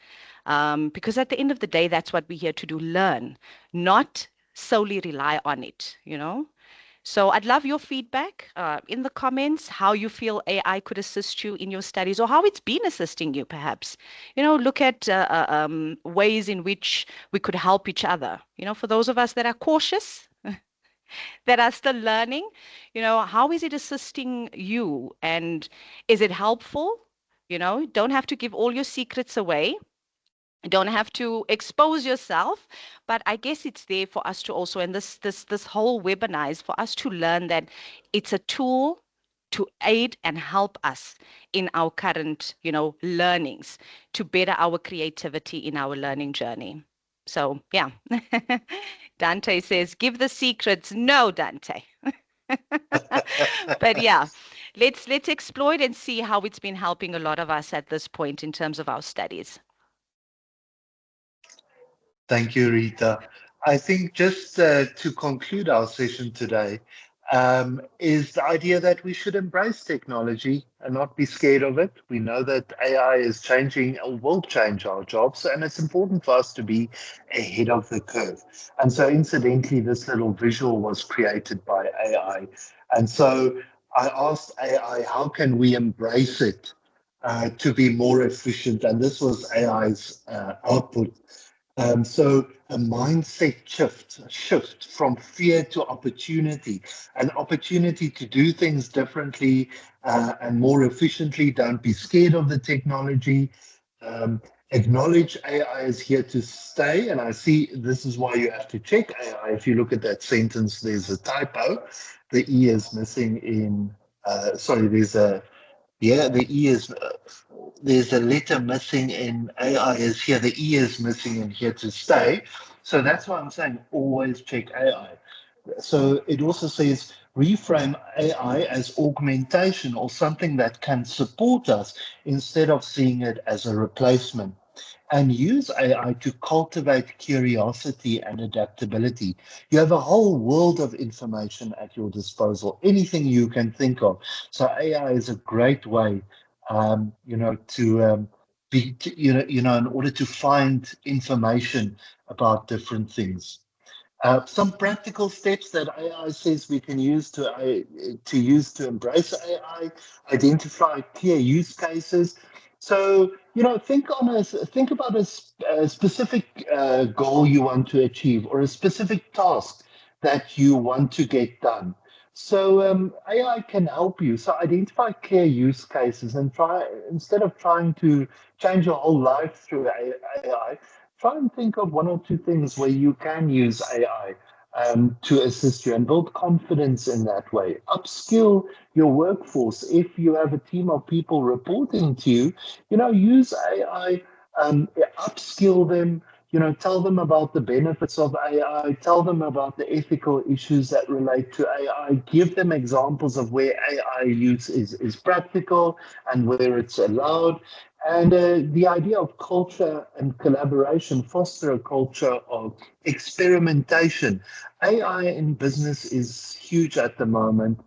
Because at the end of the day, that's what we're here to do, learn, not solely rely on it. So I'd love your feedback in the comments, how you feel AI could assist you in your studies or how it's been assisting you, perhaps. Look at ways in which we could help each other. For those of us that are cautious, that are still learning, how is it assisting you? And is it helpful? Don't have to give all your secrets away, don't have to expose yourself, but I guess it's there for us to also, and this whole webinar is for us to learn that it's a tool to aid and help us in our current learnings, to better our creativity in our learning journey. So yeah. Dante says give the secrets. No, Dante. But yeah, let's exploit and see how it's been helping a lot of us at this point in terms of our studies. Thank you, Rita. I think just to conclude our session today is the idea that we should embrace technology and not be scared of it. We know that AI is changing or will change our jobs, and it's important for us to be ahead of the curve. And so, incidentally, this little visual was created by AI. And so, I asked AI, how can we embrace it to be more efficient? And this was AI's output. So a mindset shift from fear to opportunity, an opportunity to do things differently and more efficiently. Don't be scared of the technology. Um, Acknowledge AI is here to stay. And I see this is why you have to check AI. If you look at that sentence, there's a typo. The E is missing in, sorry, the E is there's a letter missing in AI is here. The E is missing in here to stay. So that's why I'm saying always check AI. So it also says reframe AI as augmentation or something that can support us instead of seeing it as a replacement. And use AI to cultivate curiosity and adaptability. You have a whole world of information at your disposal, anything you can think of. So AI is a great way, to in order to find information about different things. Some practical steps that AI says we can use to use to embrace AI, identify clear use cases, So, think about a specific goal you want to achieve or a specific task that you want to get done. So, AI can help you. So, identify clear use cases and try, instead of trying to change your whole life through AI, try and think of one or two things where you can use AI to assist you and build confidence in that way. Upskill your workforce. If you have a team of people reporting to you, use AI, upskill them, tell them about the benefits of AI, tell them about the ethical issues that relate to AI, give them examples of where AI use is practical and where it's allowed. And the idea of culture and collaboration, foster a culture of experimentation. AI in business is huge at the moment.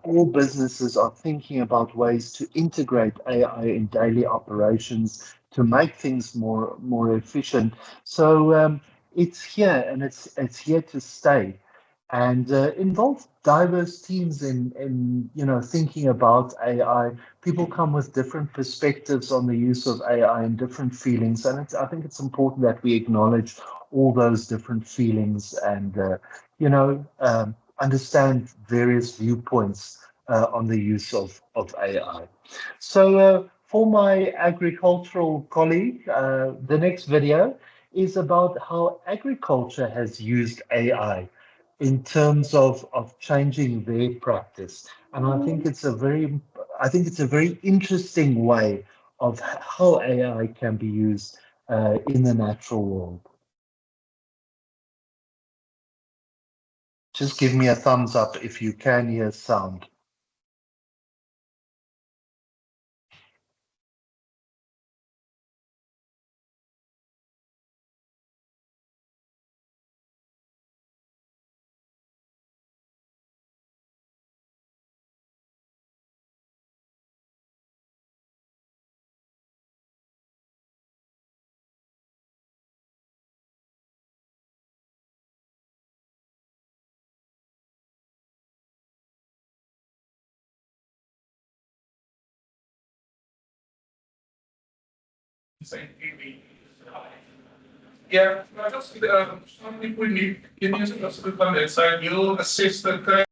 All businesses are thinking about ways to integrate AI in daily operations to make things more efficient. So it's here and it's here to stay, and involve diverse teams in thinking about AI. People come with different perspectives on the use of AI and different feelings, and I think it's important that we acknowledge all those different feelings and understand various viewpoints on the use of AI. So for my agricultural colleague, the next video is about how agriculture has used AI in terms of changing their practice. And I think it's a very interesting way of how AI can be used in the natural world. Just give me a thumbs up if you can hear sound. Yeah, just some people need can use a hospital inside you assist the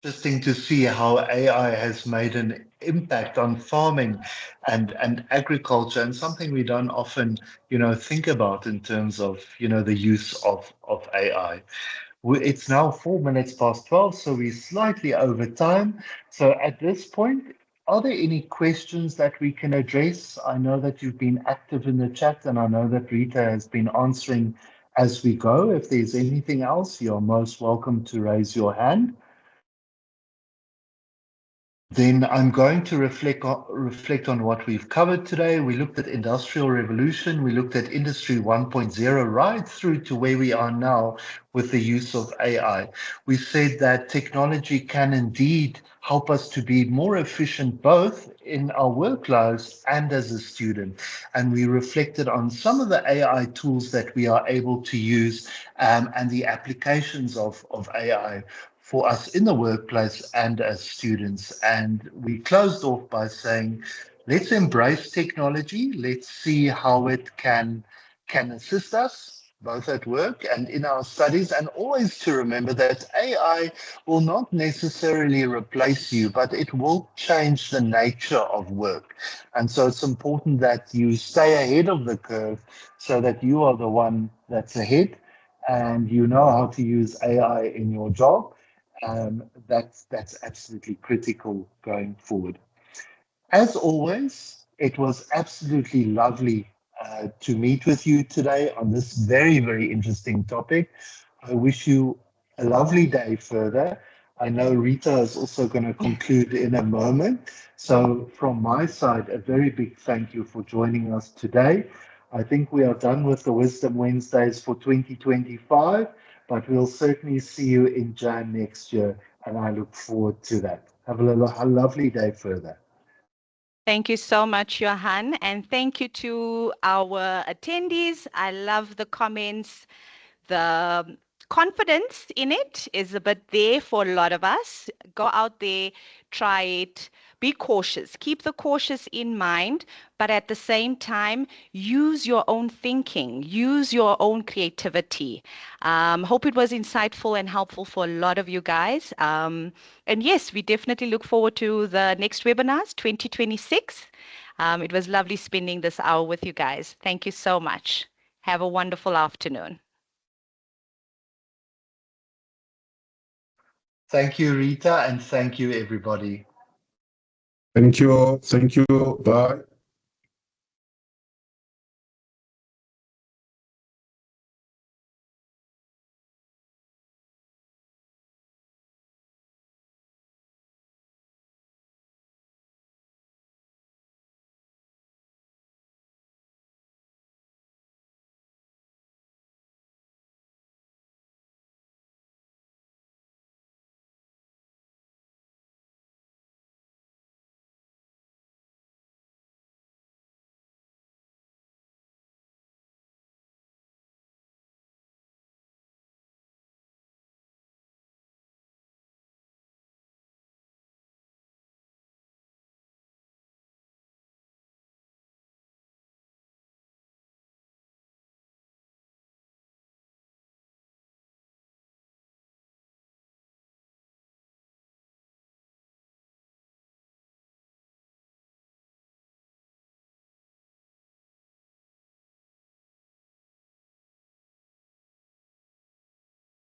Interesting to see how AI has made an impact on farming and agriculture, and something we don't often, think about in terms of, the use of AI. It's now 4 minutes past 12, so we're slightly over time. So at this point, are there any questions that we can address? I know that you've been active in the chat, and I know that Rita has been answering as we go. If there's anything else, you're most welcome to raise your hand. Then I'm going to reflect on what we've covered today. We looked at Industrial Revolution. We looked at Industry 1.0 right through to where we are now with the use of AI. We said that technology can indeed help us to be more efficient both in our work lives and as a student. And we reflected on some of the AI tools that we are able to use and the applications of AI for us in the workplace and as students. And we closed off by saying, let's embrace technology. Let's see how it can assist us both at work and in our studies, and always to remember that AI will not necessarily replace you, but it will change the nature of work. And so it's important that you stay ahead of the curve so that you are the one that's ahead and you know how to use AI in your job. That's absolutely critical going forward. As always, it was absolutely lovely to meet with you today on this very, very interesting topic. I wish you a lovely day further. I know Rita is also going to conclude in a moment. So from my side, a very big thank you for joining us today. I think we are done with the Wisdom Wednesdays for 2025, but we'll certainly see you in Jan next year, and I look forward to that. Have a lovely day further. Thank you so much, Johan, and thank you to our attendees. I love the comments. The confidence in it is a bit there for a lot of us. Go out there, try it, be cautious, keep the cautious in mind, but at the same time, use your own thinking, use your own creativity. Hope it was insightful and helpful for a lot of you guys. And yes, we definitely look forward to the next webinars, 2026. It was lovely spending this hour with you guys. Thank you so much. Have a wonderful afternoon. Thank you, Rita, and thank you, everybody. Thank you. Thank you. Bye.